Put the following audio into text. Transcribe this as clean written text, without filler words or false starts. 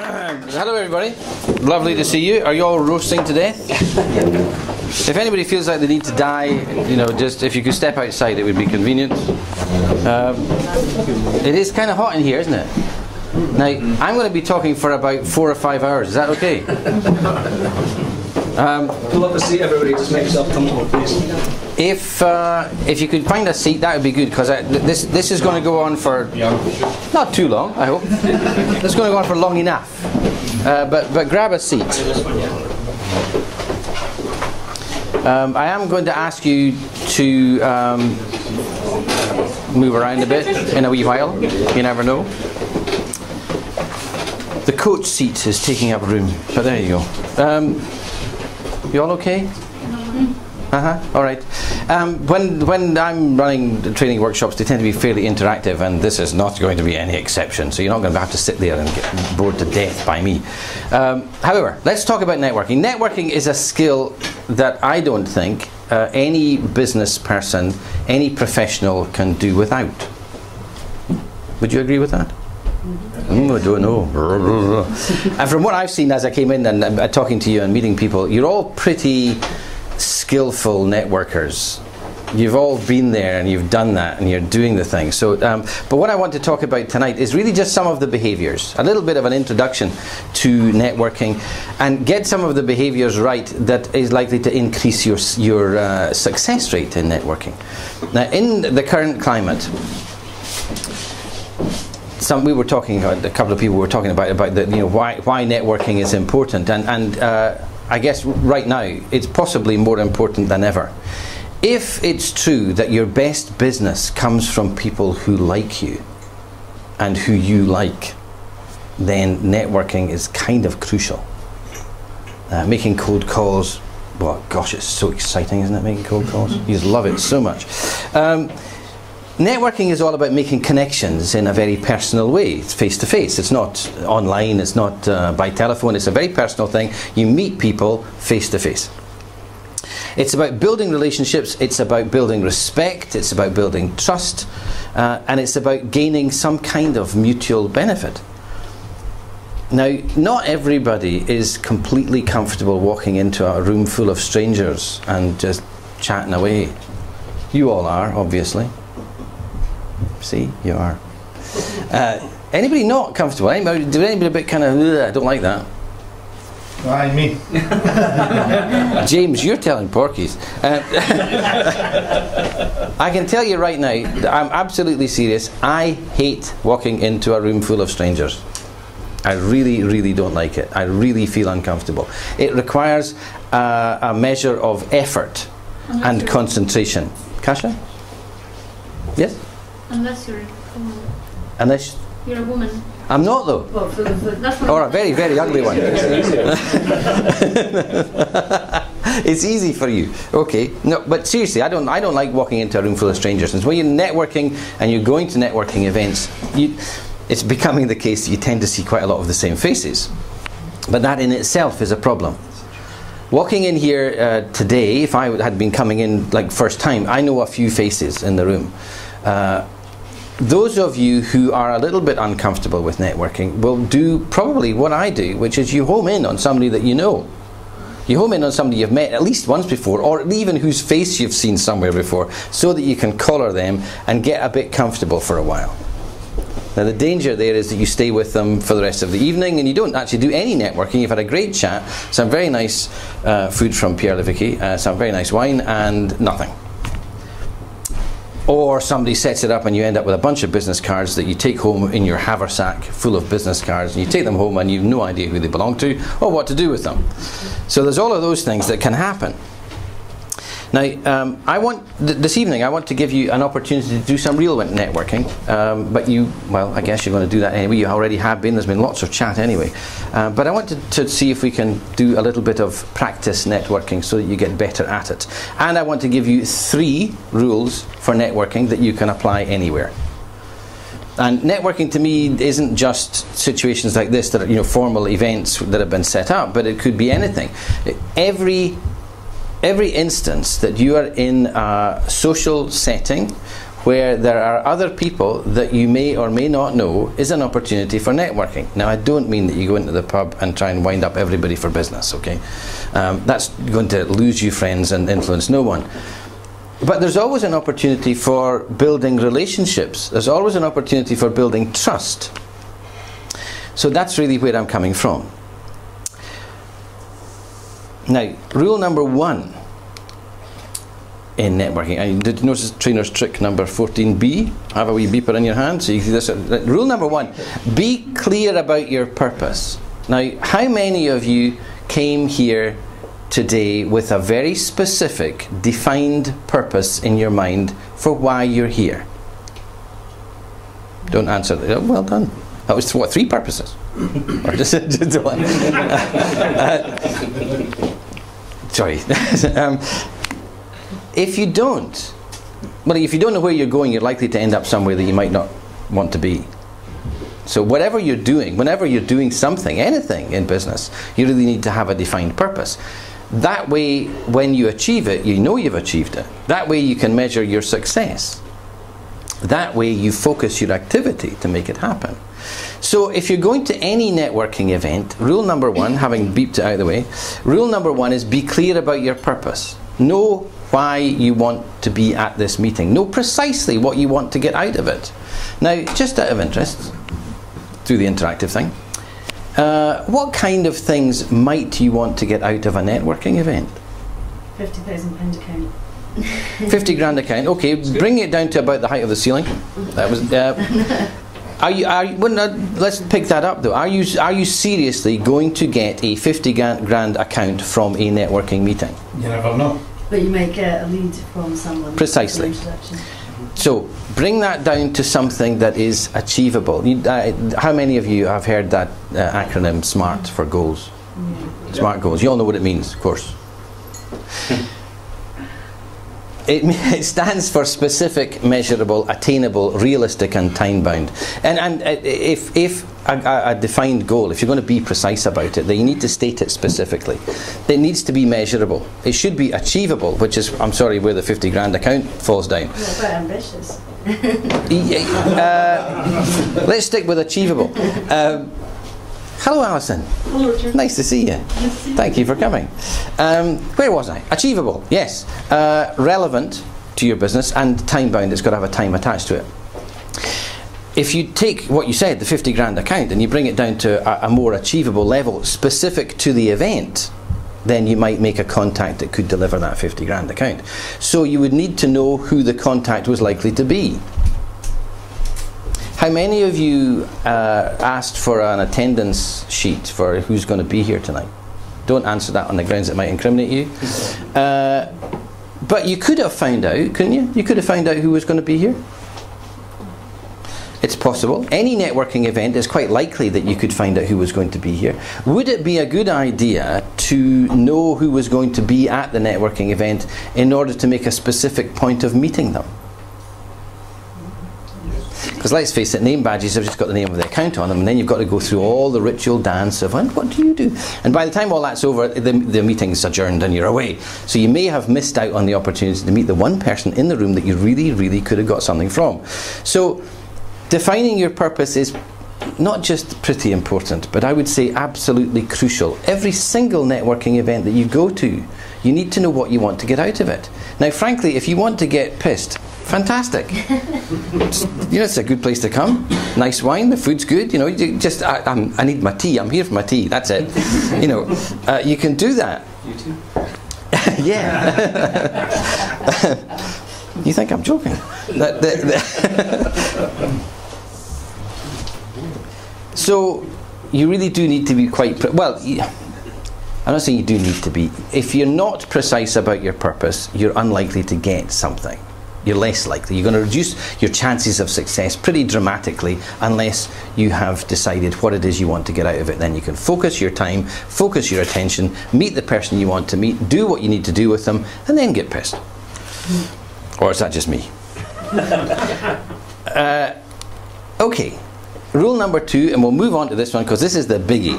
Hello everybody, lovely to see you. Are you all roasting to death? If anybody feels like they need to die, you know, just if you could step outside it would be convenient. It is kind of hot in here, isn't it? Now, I'm going to be talking for about 4 or 5 hours, is that okay? Pull up a seat, everybody, just make yourself comfortable, please. If you could find a seat, that would be good, because this is going to go on for not too long, I hope. It's going to go on for long enough. But grab a seat. I am going to ask you to move around a bit in a wee while. You never know. The coach seat is taking up room, but there you go. You all okay? All right. When I'm running training workshops, they tend to be fairly interactive, and this is not going to be any exception. So you're not going to have to sit there and get bored to death by me. However, let's talk about networking. Networking is a skill that I don't think any business person, any professional can do without. Would you agree with that? I don't know. And from what I've seen as I came in and talking to you and meeting people, you're all pretty skillful networkers. You've all been there and you've done that and you're doing the thing. So, but what I want to talk about tonight is really just some of the behaviours, a little bit of an introduction to networking, and get some of the behaviours right that is likely to increase your success rate in networking. Now, in the current climate, we were talking about, a couple of people were talking about the, you know, why networking is important, and I guess right now it's possibly more important than ever. If it's true that your best business comes from people who like you and who you like, then networking is kind of crucial. Making cold calls, well, gosh, it's so exciting, isn't it, making cold calls? You just love it so much. Networking is all about making connections in a very personal way. It's face-to-face. It's not online. It's not by telephone. It's a very personal thing. You meet people face-to-face. It's about building relationships. It's about building respect. It's about building trust. And it's about gaining some kind of mutual benefit. Now, not everybody is completely comfortable walking into a room full of strangers and just chatting away. You all are, obviously. See, you are. Anybody not comfortable? Anybody a bit kind of, I don't like that? Aye, me. James, you're telling porkies. I can tell you right now, I'm absolutely serious. I hate walking into a room full of strangers. I really, really don't like it. I really feel uncomfortable. It requires a measure of effort and concentration. Kasha? Yes? Unless you're a woman. Unless you're a woman. I'm not, though. Well, that's or a very, very ugly one. It's easy for you. Okay. No, but seriously, I don't like walking into a room full of strangers. And when you're networking and you're going to networking events, it's becoming the case that you tend to see quite a lot of the same faces. But that in itself is a problem. Walking in here today, if I had been coming in like first time, I know a few faces in the room. Those of you who are a little bit uncomfortable with networking will do probably what I do, which is you home in on somebody that you know. You home in on somebody you've met at least once before, or even whose face you've seen somewhere before, so that you can collar them and get a bit comfortable for a while. Now, the danger there is that you stay with them for the rest of the evening and you don't actually do any networking. You've had a great chat, some very nice food from Pierre Levicky, some very nice wine, and nothing. Or somebody sets it up and you end up with a bunch of business cards that you take home in your haversack full of business cards, and you take them home and you've no idea who they belong to or what to do with them. So there's all of those things that can happen. Now, this evening I want to give you an opportunity to do some real networking, but well, I guess you're going to do that anyway. You already have been. There's been lots of chat anyway. But I want to see if we can do a little bit of practice networking so that you get better at it. And I want to give you 3 rules for networking that you can apply anywhere. And networking to me isn't just situations like this that are, you know, formal events that have been set up, but it could be anything. Every instance that you are in a social setting where there are other people that you may or may not know is an opportunity for networking. Now, I don't mean that you go into the pub and try and wind up everybody for business, okay? That's going to lose you friends and influence no one. But there's always an opportunity for building relationships. There's always an opportunity for building trust. So that's really where I'm coming from. Now, rule number 1 in networking. And did you notice trainer's trick number 14B? Have a wee beeper in your hand. So you see this. Rule number 1, be clear about your purpose. Now, how many of you came here today with a very specific, defined purpose in your mind for why you're here? Don't answer that. Well done. That was, what, 3 purposes? Or just one? Sorry. If you don't, well, if you don't know where you're going, you're likely to end up somewhere that you might not want to be. So whatever you're doing, whenever you're doing something, anything in business, you really need to have a defined purpose. That way, when you achieve it, you know you've achieved it. That way you can measure your success. That way you focus your activity to make it happen. So if you're going to any networking event, rule number 1, having beeped it out of the way, rule number 1 is be clear about your purpose. Know why you want to be at this meeting. Know precisely what you want to get out of it. Now, just out of interest, through the interactive thing, what kind of things might you want to get out of a networking event? £50,000 account. 50 grand account. Okay, bring it down to about the height of the ceiling. That was. Let's pick that up though. Are you seriously going to get a 50 grand account from a networking meeting? You never know. But you may get a lead from someone. Precisely. So bring that down to something that is achievable. How many of you have heard that acronym SMART for goals? Yeah. SMART goals. You all know what it means, of course. It stands for specific, measurable, attainable, realistic and time-bound. And if a defined goal, if you're going to be precise about it, then you need to state it specifically. It needs to be measurable. It should be achievable, which is, I'm sorry, where the 50 grand account falls down. What about ambitious? Let's stick with achievable. Hello, Alison. Hello, Richard. Nice to see you. Thank you for coming. Where was I? Achievable, yes. Relevant to your business and time-bound. It's got to have a time attached to it. If you take what you said, the 50 grand account, and you bring it down to a more achievable level, specific to the event, then you might make a contact that could deliver that 50 grand account. So you would need to know who the contact was likely to be. How many of you asked for an attendance sheet for who's going to be here tonight? Don't answer that on the grounds it might incriminate you. But you could have found out, couldn't you? You could have found out who was going to be here. It's possible. Any networking event is quite likely that you could find out who was going to be here. Would it be a good idea to know who was going to be at the networking event in order to make a specific point of meeting them? Because let's face it, name badges have just got the name of the account on them, and then you've got to go through all the ritual dance of, and what do you do? And by the time all that's over, the meeting's adjourned and you're away. So you may have missed out on the opportunity to meet the one person in the room that you really, really could have got something from. So defining your purpose is not just pretty important, but I would say absolutely crucial. Every single networking event that you go to, you need to know what you want to get out of it. Now, frankly, if you want to get pissed, fantastic. You know, it's a good place to come. Nice wine, the food's good. You know, you just I need my tea. I'm here for my tea. That's it. You know, you can do that. You too. Yeah. You think I'm joking? So you really do need to be quite well. I'm not saying you do need to be. If you're not precise about your purpose, you're unlikely to get something. You're less likely. You're going to reduce your chances of success pretty dramatically unless you have decided what it is you want to get out of it. Then you can focus your time, focus your attention, meet the person you want to meet, do what you need to do with them, and then get pissed. Or is that just me? Okay. Rule number 2, and we'll move on to this one because this is the biggie.